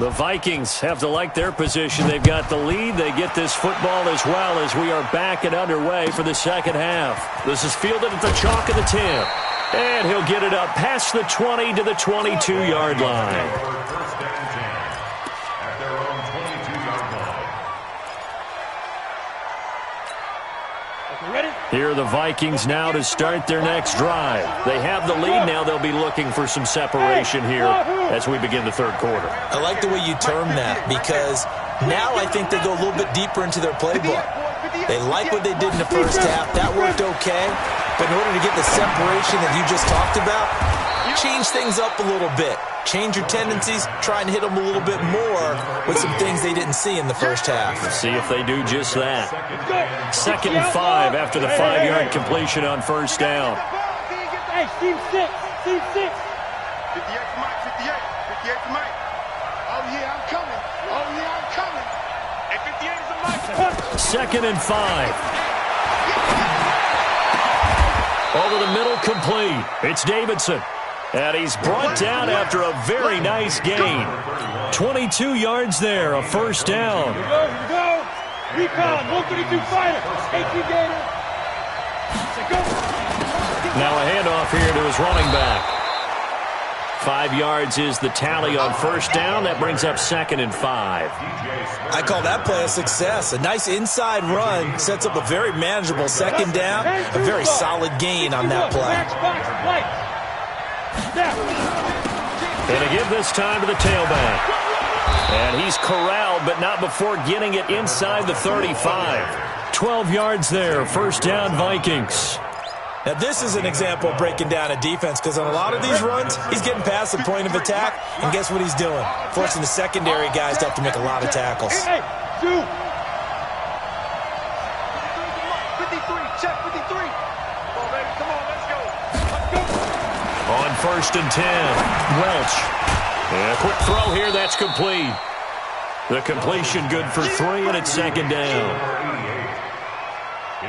The Vikings have to like their position. They've got the lead. They get this football as well as we are back and underway for the second half. This is fielded at the chalk of the 10. And he'll get it up past the 20 to the 22-yard line. Here are the Vikings now to start their next drive. They have the lead. Now they'll be looking for some separation here as we begin the third quarter. I like the way you term that because now I think they go a little bit deeper into their playbook. They like what they did in the first half. That worked okay. But in order to get the separation that you just talked about, change things up a little bit. Change your tendencies, try and hit them a little bit more with some things they didn't see in the first half. See if they do just that. 2nd and 5 after the 5-yard completion on first down. Hey, team 6. 58 for Mike, 58 for Mike. Oh, yeah, I'm coming. Hey, 58 is a Mike. 2nd and 5. Over the middle, complete. It's Davidson. And he's brought down after a very nice gain. 22 yards there, a first down. Here we go. Recon, 132 fighter. 18 gainer. Now a handoff here to his running back. 5 yards is the tally on first down. That brings up 2nd and 5. I call that play a success. A nice inside run sets up a very manageable second down. A very solid gain on that play. And to give this time to the tailback. And he's corralled, but not before getting it inside the 35. 12 yards there, first down Vikings. Now this is an example of breaking down a defense because on a lot of these runs, he's getting past the point of attack, and guess what he's doing? Forcing the secondary guys to have to make a lot of tackles. Hey, 2. 53, check 53. Come on, baby, come on, let's go. On 1st and 10, Welch. And a quick throw here, that's complete. The completion good for 3, and it's 2nd down.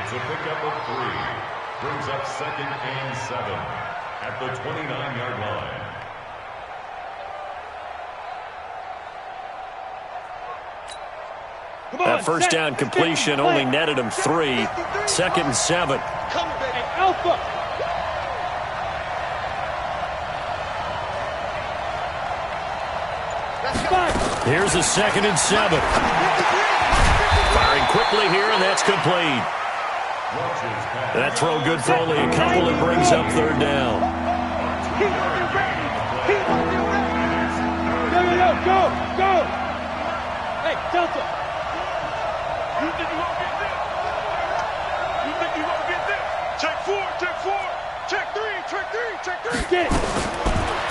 It's a pickup of 3. Brings up 2nd and 7 at the 29-yard line. That first down completion only netted him 3. 2nd and 7. Hey, Alpha. Here's a 2nd and 7. Firing quickly here, and that's complete. That throw good for only a couple. It brings up 3rd down. Go. Hey, Delta. You think you won't get this? Check 4. Check 3. Get it.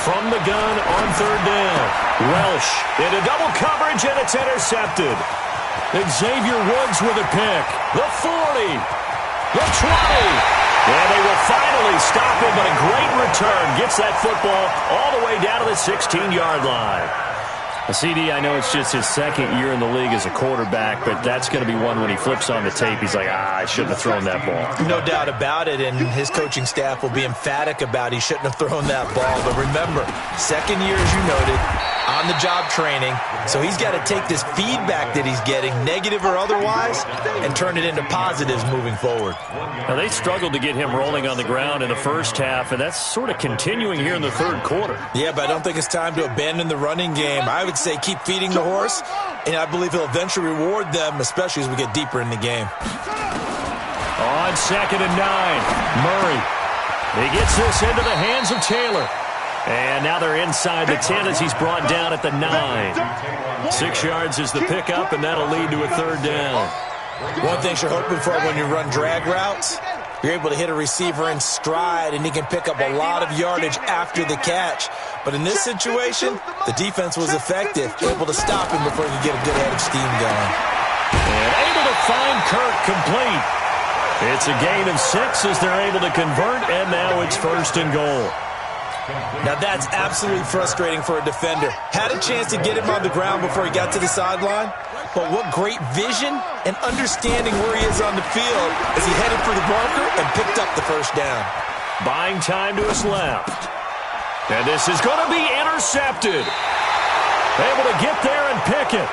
From the gun on 3rd down. Welsh into double coverage, and it's intercepted. Xavier Woods with a pick. The 40. The 20. And they will finally stop him, but a great return. Gets that football all the way down to the 16-yard line. CD, I know it's just his 2nd year in the league as a quarterback, but that's going to be one when he flips on the tape, he's like, I shouldn't have thrown that ball. No doubt about it, and his coaching staff will be emphatic about he shouldn't have thrown that ball. But remember, 2nd year, as you noted, on-the-job training, so he's got to take this feedback that he's getting, negative or otherwise, and turn it into positives moving forward. Now, they struggled to get him rolling on the ground in the first half, and that's sort of continuing here in the 3rd quarter. Yeah, but I don't think it's time to abandon the running game. I would say keep feeding the horse, and I believe he'll eventually reward them, especially as we get deeper in the game. On 2nd and 9, Murray. He gets this into the hands of Taylor. And now they're inside the 10 as he's brought down at the 9. 6 yards is the pickup, and that'll lead to a 3rd down. One thing you're hoping for when you run drag routes, you're able to hit a receiver in stride, and he can pick up a lot of yardage after the catch. But in this situation, the defense was effective, able to stop him before he could get a good head of steam going. And able to find Kirk complete. It's a gain of 6 as they're able to convert, and now it's 1st and goal. Now that's absolutely frustrating for a defender. Had a chance to get him on the ground before he got to the sideline, but what great vision and understanding where he is on the field as he headed for the marker and picked up the first down. Buying time to his left. And this is going to be intercepted. Able to get there and pick it.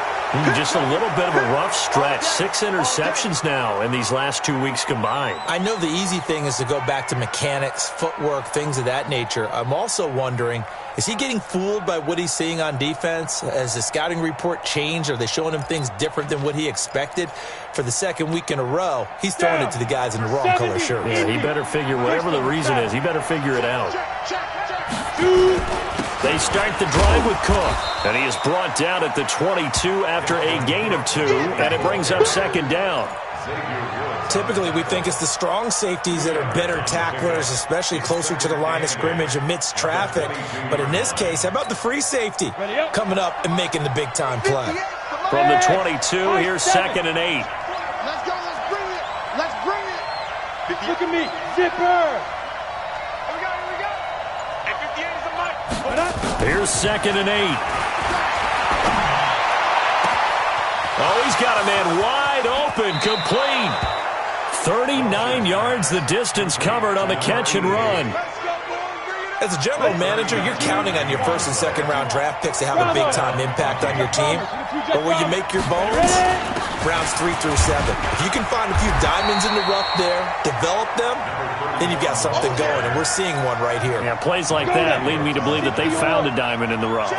Just a little bit of a rough stretch. 6 interceptions now in these last 2 weeks combined. I know the easy thing is to go back to mechanics, footwork, things of that nature. I'm also wondering, is he getting fooled by what he's seeing on defense? Has the scouting report changed? Are they showing him things different than what he expected? For the second week in a row, he's throwing it to the guys in the wrong color shirts. Yeah, he better figure, whatever the reason is, he better figure it out. They start the drive with Cook, and he is brought down at the 22 after a gain of 2, and it brings up second down. Typically, we think it's the strong safeties that are better tacklers, especially closer to the line of scrimmage amidst traffic. But in this case, how about the free safety coming up and making the big-time play? From the 22, here's 2nd and 8. Let's go. Let's bring it. Let's bring it. Look at me. Zipper. Here's 2nd and 8. Oh, he's got a man wide open, complete. 39 yards the distance covered on the catch and run. As a general manager, you're counting on your first and second round draft picks to have a big-time impact on your team. But where you make your bones, rounds 3 through 7. If you can find a few diamonds in the rough there, develop them, then you've got something going, and we're seeing one right here. Yeah, plays like that lead me to believe that they found a diamond in the rough.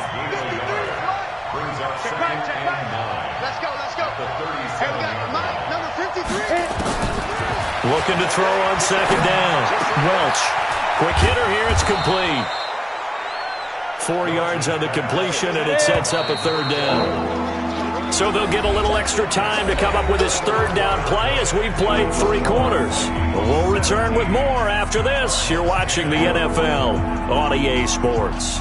Brings up 2nd and 9. Let's go. Hey, we got Mike, number 53. Looking to throw on 2nd down. Welch. Quick hitter here, it's complete. 4 yards on the completion, and it sets up a 3rd down. So they'll get a little extra time to come up with his 3rd down play as we've played 3 quarters. We'll return with more after this. You're watching the NFL on EA Sports.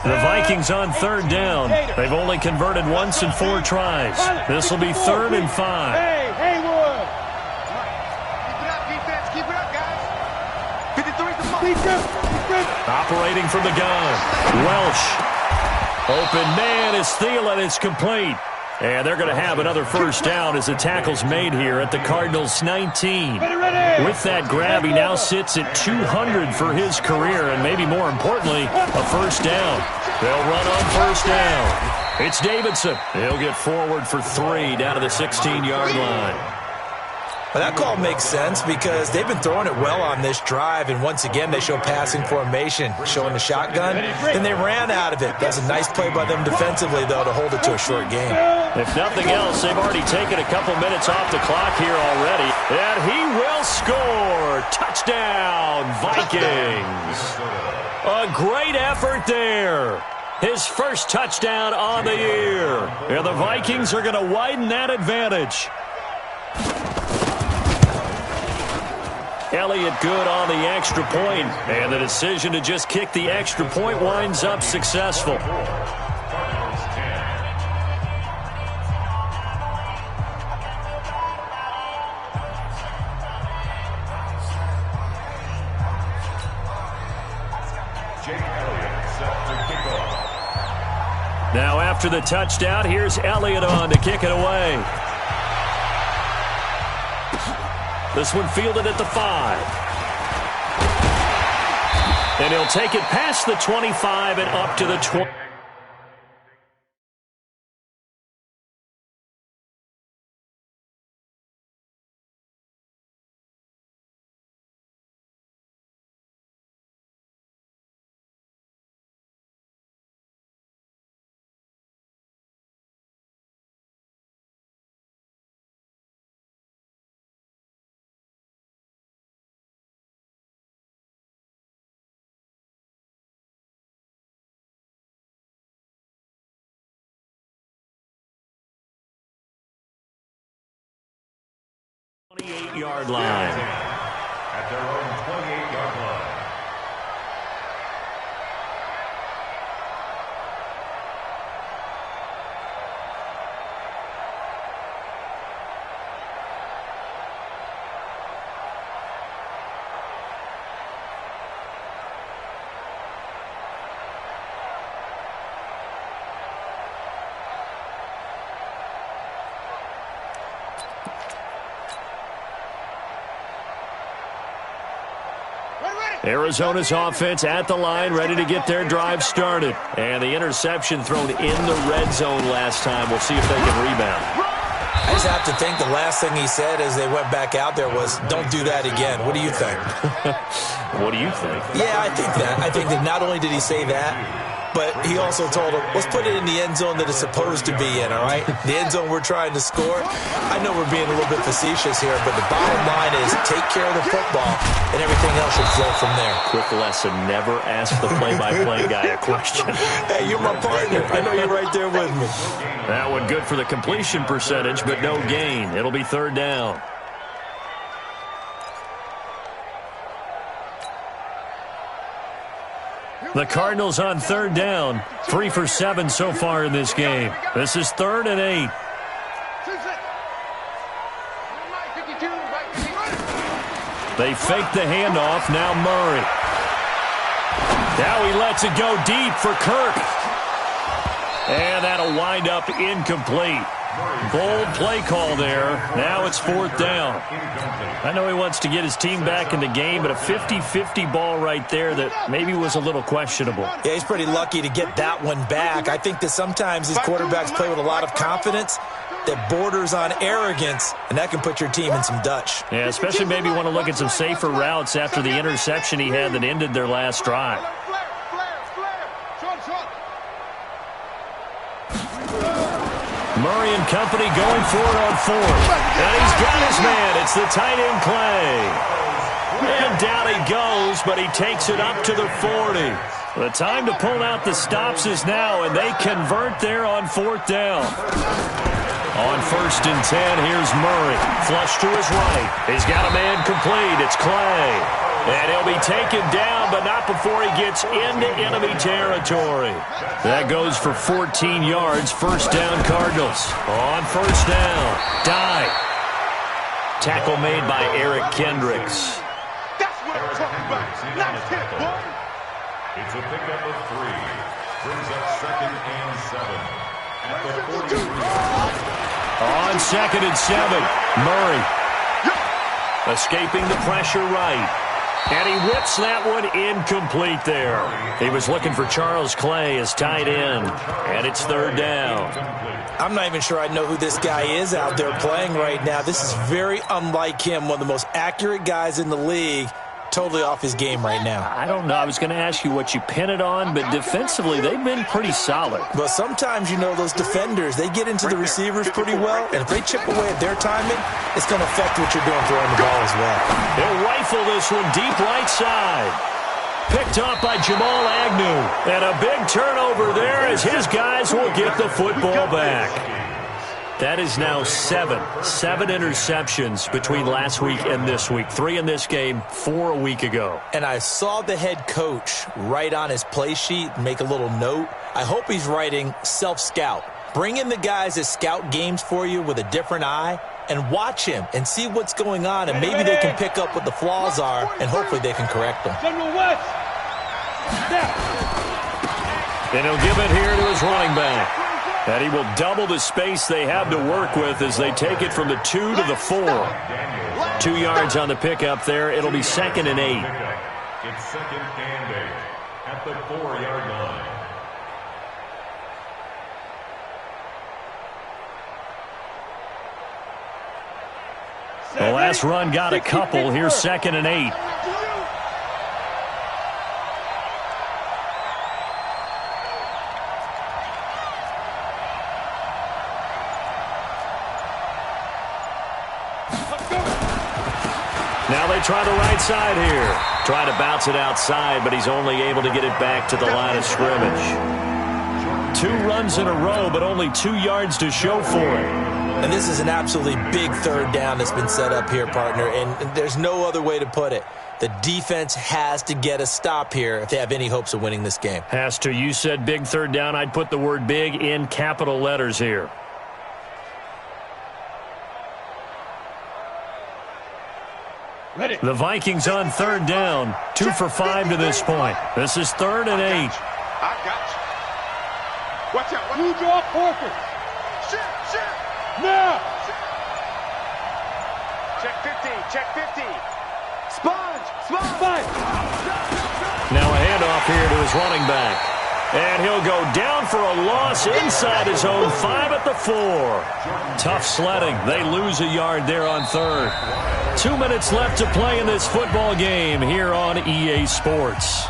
The Vikings on 3rd down. They've only converted once in 4 tries. This will be 3rd and 5. Hey, Haywood. Keep it up, defense. Keep it up, guys. 53's the mark. Operating from the gun. Welsh. Open man is Thielen. It's complete. And they're going to have another 1st down as the tackle's made here at the Cardinals' 19. With that grab, he now sits at 200 for his career, and maybe more importantly, a 1st down. They'll run on 1st down. It's Davidson. He'll get forward for 3 down to the 16-yard line. Well, that call makes sense because they've been throwing it well on this drive, and once again they show passing formation, showing the shotgun. Then they ran out of it. That's a nice play by them defensively, though, to hold it to a short game. If nothing else, they've already taken a couple minutes off the clock here already. And he will score. Touchdown, Vikings. A great effort there. His first touchdown on the year. And the Vikings are going to widen that advantage. Elliott good on the extra point, and the decision to just kick the extra point winds up successful. Now after the touchdown, here's Elliott on to kick it away. This one fielded at the 5. And he'll take it past the 25 and up to the 20. Yard line. At their own 28-yard line. Arizona's offense at the line, ready to get their drive started. And the interception thrown in the red zone last time. We'll see if they can rebound. I just have to think the last thing he said as they went back out there was, don't do that again. What do you think? What do you think? Yeah, I think that. I think that not only did he say that, but he also told him, let's put it in the end zone that it's supposed to be in, all right? The end zone we're trying to score. I know we're being a little bit facetious here, but the bottom line is take care of the football, and everything else should flow from there. Quick lesson, never ask the play-by-play guy a question. Hey, you're my partner. I know you're right there with me. That one good for the completion percentage, but no gain. It'll be third down. The Cardinals on third down. 3 for 7 so far in this game. This is 3rd and 8. They fake the handoff. Now Murray. Now he lets it go deep for Kirk. And that'll wind up incomplete. Bold play call there. Now it's 4th down. I know he wants to get his team back in the game, but a 50-50 ball right there that maybe was a little questionable. Yeah, he's pretty lucky to get that one back. I think that sometimes these quarterbacks play with a lot of confidence that borders on arrogance, and that can put your team in some Dutch. Yeah, especially maybe want to look at some safer routes after the interception he had that ended their last drive. Murray and company going for it on 4th. And he's got his man. It's the tight end Clay. And down he goes, but he takes it up to the 40. The time to pull out the stops is now, and they convert there on 4th down. On 1st and 10, here's Murray. Flush to his right. He's got a man complete. It's Clay. And he'll be taken down, but not before he gets into enemy territory. That goes for 14 yards. 1st down, Cardinals. On 1st down, dive. Tackle made by Eric Kendricks. That's what I'm talking about. Nice hit, boy. It's a pickup of 3. Brings up 2nd and 7. At the 43. On 2nd and 7, Murray. Escaping the pressure right. And he whips that one incomplete there. He was looking for Charles Clay as tight end. And it's 3rd down. I'm not even sure I know who this guy is out there playing right now. This is very unlike him, one of the most accurate guys in the league. Totally off his game right now. I don't know. I was going to ask you what you pin it on, but defensively, they've been pretty solid. But sometimes, you know, those defenders, they get into the receivers pretty well, and if they chip away at their timing, it's going to affect what you're doing throwing the ball as well. They'll rifle this one deep right side. Picked up by Jamal Agnew. And a big turnover there as his guys will get the football back. That is now 7 interceptions between last week and this week. 3 in this game, 4 a week ago. And I saw the head coach write on his play sheet and make a little note. I hope he's writing self-scout. Bring in the guys that scout games for you with a different eye and watch him and see what's going on, and maybe they can pick up what the flaws are, and hopefully they can correct them. General West. And he'll give it here to his running back. And he will double the space they have to work with as they take it from the 2 to the 4. 2 yards on the pickup there. It'll be 2nd and 8. It's 2nd and 8 at the 4-yard line. The last run got a couple. Here's 2nd and 8. Now they try the right side here. Try to bounce it outside, but he's only able to get it back to the line of scrimmage. 2 runs in a row, but only 2 yards to show for it. And this is an absolutely big 3rd down that's been set up here, partner, and there's no other way to put it. The defense has to get a stop here if they have any hopes of winning this game. Has to. You said big 3rd down. I'd put the word big in capital letters here. The Vikings on 3rd down. 2 for 5 to this point. This is 3rd and 8. I got you. Watch out. Blue draw Porker. Shit. Now. Check 15. Check 15. Now a handoff here to his running back. And he'll go down for a loss inside his own 5 at the 4. Tough sledding. They lose a yard there on third. 2 minutes left to play in this football game here on EA Sports.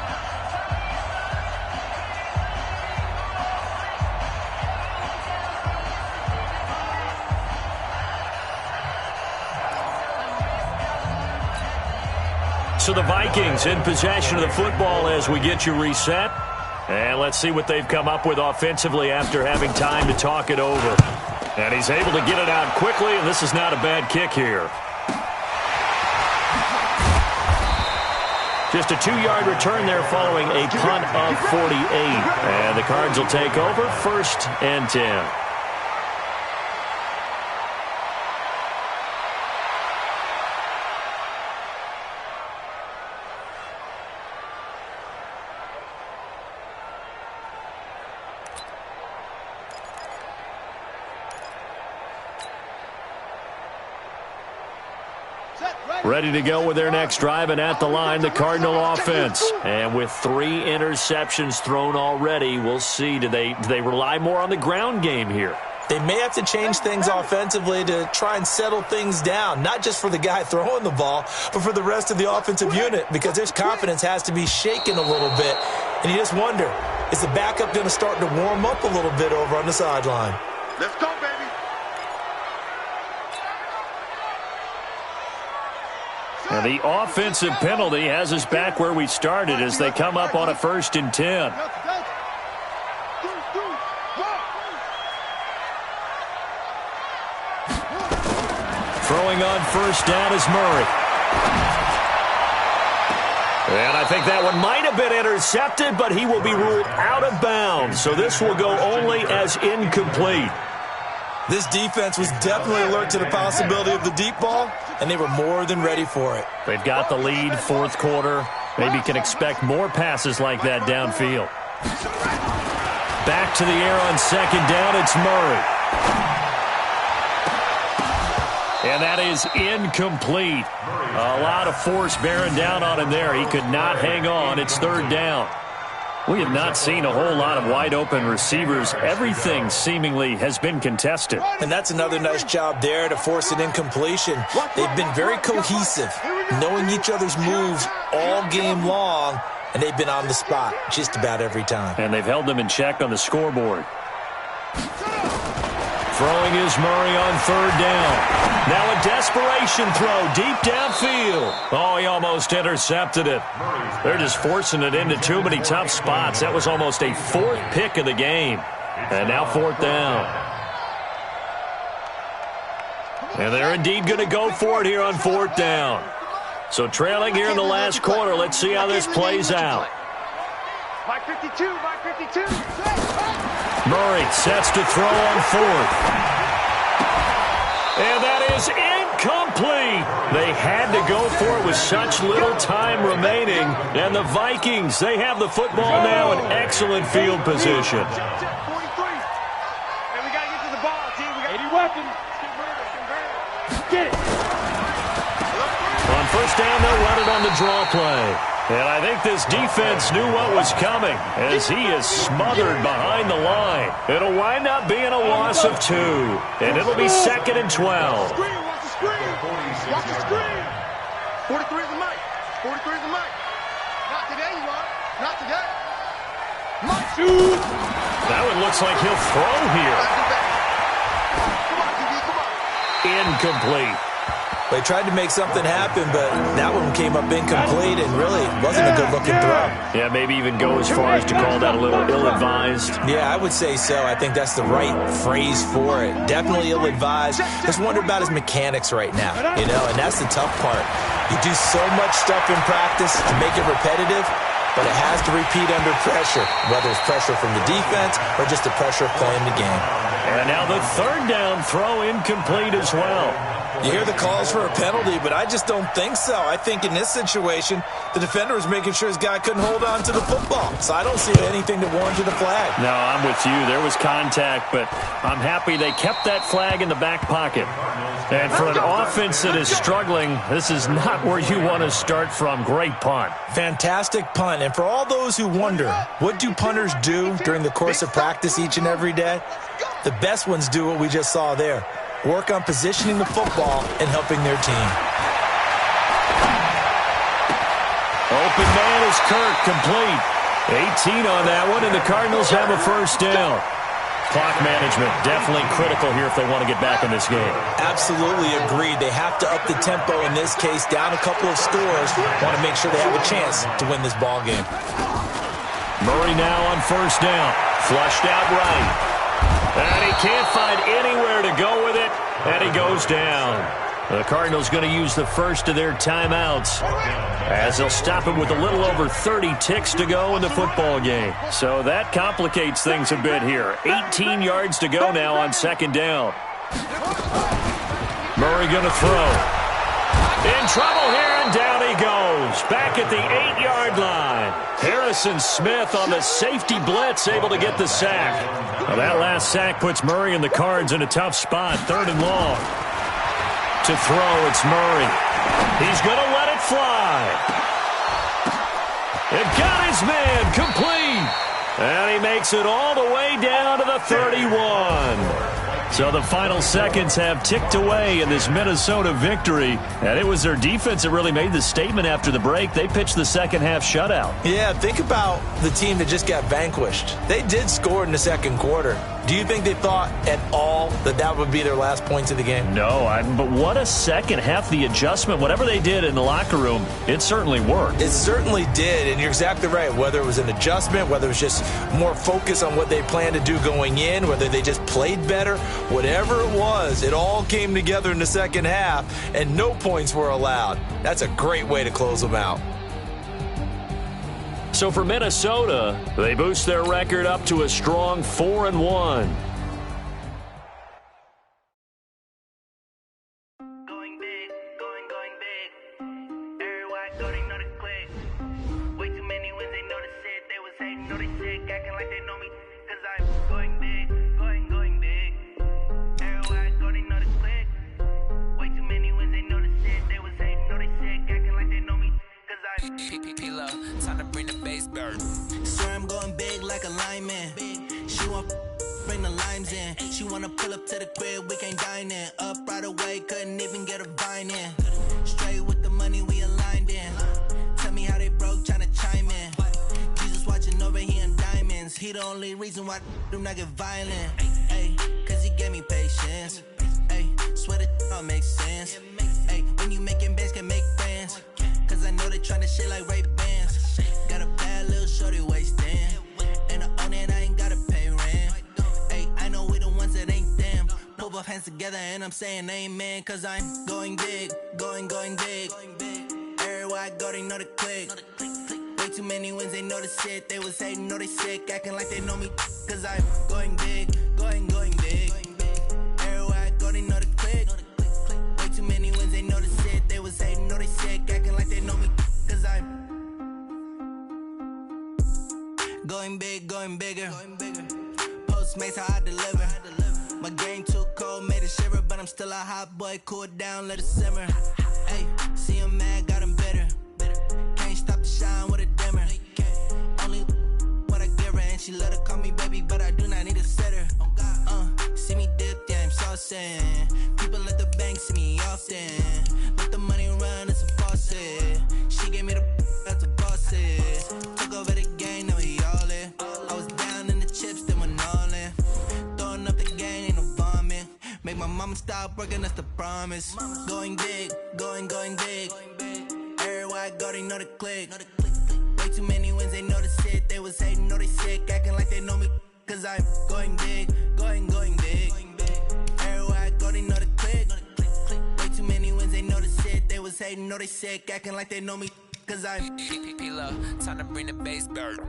So the Vikings in possession of the football as we get you reset. And let's see what they've come up with offensively after having time to talk it over. And he's able to get it out quickly, and this is not a bad kick here. Just a 2-yard return there following a punt of 48. And the Cards will take over 1st and 10. Ready to go with their next drive, and at the line, the Cardinal offense. And with 3 interceptions thrown already, we'll see. Do they rely more on the ground game here? They may have to change things offensively to try and settle things down, not just for the guy throwing the ball, but for the rest of the offensive unit, because his confidence has to be shaken a little bit. And you just wonder, is the backup going to start to warm up a little bit over on the sideline? Let's go, baby. And the offensive penalty has us back where we started as they come up on a 1st and 10. Throwing on 1st down is Murray. And I think that one might have been intercepted, but he will be ruled out of bounds. So this will go only as incomplete. This defense was definitely alert to the possibility of the deep ball, and they were more than ready for it. They've got the lead, 4th quarter. Maybe can expect more passes like that downfield. Back to the air on 2nd down, it's Murray. And that is incomplete. A lot of force bearing down on him there. He could not hang on. It's 3rd down. We have not seen a whole lot of wide-open receivers. Everything seemingly has been contested. And that's another nice job there to force an incompletion. They've been very cohesive, knowing each other's moves all game long, and they've been on the spot just about every time. And they've held them in check on the scoreboard. Throwing is Murray on 3rd down. Now a desperation throw deep downfield. Oh, he almost intercepted it. They're just forcing it into too many tough spots. That was almost a 4th pick of the game. And now 4th down. And they're indeed going to go for it here on 4th down. So trailing here in the last quarter. Let's see how this plays out. Mike 52, Mike 52. Murray sets to throw on 4th. And that is incomplete. They had to go for it with such little time remaining. And the Vikings, they have the football now in excellent field position. 43. And we got to get to the ball, team. We got 80 weapons. Get it. On 1st down, they'll run it on the draw play. And I think this defense knew what was coming as he is smothered behind the line. It'll wind up being a loss of 2. And it'll be 2nd and 12. Watch the screen. Watch the screen. 43 is the mic. 43 is the mic. Not today, you are. Not today. Mike. Shoot. That one looks like he'll throw here. Come on, DB, come on. Incomplete. They tried to make something happen, but that one came up incomplete and really wasn't a good-looking throw. Yeah, maybe even go as far as to call that a little ill-advised. Yeah, I would say so. I think that's the right phrase for it. Definitely ill-advised. Just wonder about his mechanics right now, and that's the tough part. You do so much stuff in practice to make it repetitive, but it has to repeat under pressure, whether it's pressure from the defense or just the pressure of playing the game. And now the 3rd down throw incomplete as well. You hear the calls for a penalty, but I just don't think so. I think in this situation, the defender was making sure his guy couldn't hold on to the football. So I don't see anything to warrant the flag. No, I'm with you. There was contact, but I'm happy they kept that flag in the back pocket. And for an offense that is struggling, this is not where you want to start from. Great punt. Fantastic punt. And for all those who wonder, what do punters do during the course of practice each and every day? The best ones do what we just saw there. Work on positioning the football and helping their team. Open man is Kirk, complete. 18 on that one, and the Cardinals have a first down. Clock management, definitely critical here if they want to get back in this game. Absolutely agreed. They have to up the tempo in this case, down a couple of scores. Want to make sure they have a chance to win this ball game. Murray now on first down. Flushed out right. And he can't find anywhere to go with it, and he goes down. The Cardinals going to use the first of their timeouts as they'll stop it with a little over 30 ticks to go in the football game. So that complicates things a bit here. 18 yards to go now on second down. Murray going to throw. In trouble here, and down he goes. Back at the 8-yard line. Harrison Smith on the safety blitz, able to get the sack. Well, that last sack puts Murray and the Cards in a tough spot, 3rd and long. To throw, it's Murray. He's going to let it fly. It got his man complete. And he makes it all the way down to the 31. So the final seconds have ticked away in this Minnesota victory. And it was their defense that really made the statement after the break. They pitched the second half shutout. Yeah, think about the team that just got vanquished. They did score in the second quarter. Do you think they thought at all that that would be their last points of the game? No, but what a second half. The adjustment, whatever they did in the locker room, it certainly worked. It certainly did, and you're exactly right. Whether it was an adjustment, whether it was just more focus on what they planned to do going in, whether they just played better, whatever it was, it all came together in the second half, and no points were allowed. That's a great way to close them out. So for Minnesota, they boost their record up to a strong 4-1. Going big, going big. Everywhere I go, they know the click. Way too many wins, they know the shit. They was hating, know they sick, acting like they know me. Cause I'm going big, going big. Everywhere I go, they know the click. Way too many wins, they know the shit. They was hating, know they sick, acting like they know me. Cause I'm PPP, time to bring the bass bird. swear I'm going big like a lineman. She want bring the limes in. She wanna pull up to the crib, we can't dine in. Up right away, couldn't even get a vine in. Straight with the money, we aligned in. Tell me how they broke, tryna chime in. Jesus watching over here in diamonds. He the only reason why do not get violent. Ay, cause he gave me patience. Ay, swear that all makes sense. Ay, when you making bands, can make friends. Cause I know they tryna shit like Ray-Bans. Got a bad little shorty wasting. And I own it, I ain't gotta pay rent. Ay, I know we the ones that ain't them. Put both hands together and I'm saying amen. Cause I'm going big, going big. Everywhere I go, they know the click. Way too many wins, they know the shit. They was hating, know they sick, acting like they know me. Cause I'm going big, going big. Everywhere I go, they know the click. Way too many wins, they know the shit. They was hating, know they sick, acting like they know me. Cause I'm going big, going bigger. Postmates, how I deliver. My game too cold, made it shiver. But I'm still a hot boy, cool it down, let it simmer. Hey, see him mad, got him bitter. Can't stop the shine with a dimmer. Only what I give her, and she let her call me baby, but I do not need a sitter. See me dip, yeah, I'm saucing. People at the bank see me often. Let the money run, it's a faucet. She gave me the that's a bosses. Took over the game, now he all in. I was down in the chips, then went all in. Throwing up the game, ain't no vomit. Make my mama stop working, that's the promise. Going big, going big. Everywhere I go, they know the click. Way too many wins, they know the shit. They was hating, know they sick, acting like they know me. Cause I'm going big, going big. Everywhere I go, they know the click. Way too many wins, they know the shit. They was hating, know they sick, acting like they know me. Cause I'm PPP love, time to bring the bass bird.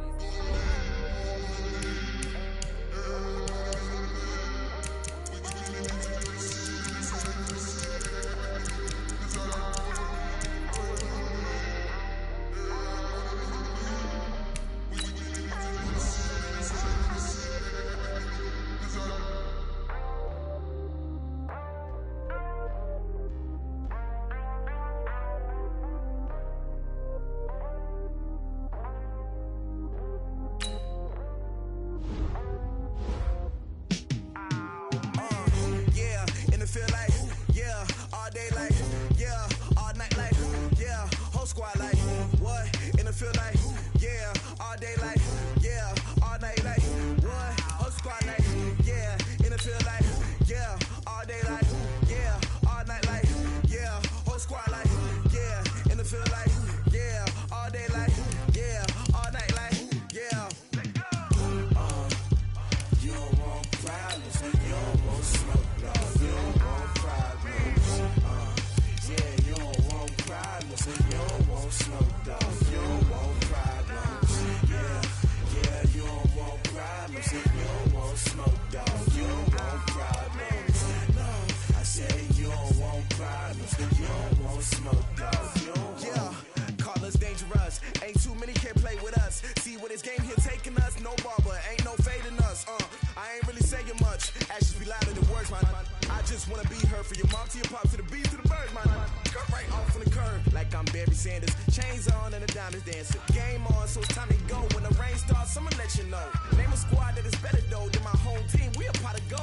us. See where this game here taking us. No barber, ain't no fading us. I ain't really saying much. Actions be louder than words, man. I just wanna be heard for your mom to your pop to the beat to the bird, man. Cut right off on the curb like I'm Barry Sanders. Chains on and the diamonds dancing. Game on, so it's time to go. When the rain starts, I'ma let you know. Name a squad that is better though than my home team. We a pot of gold.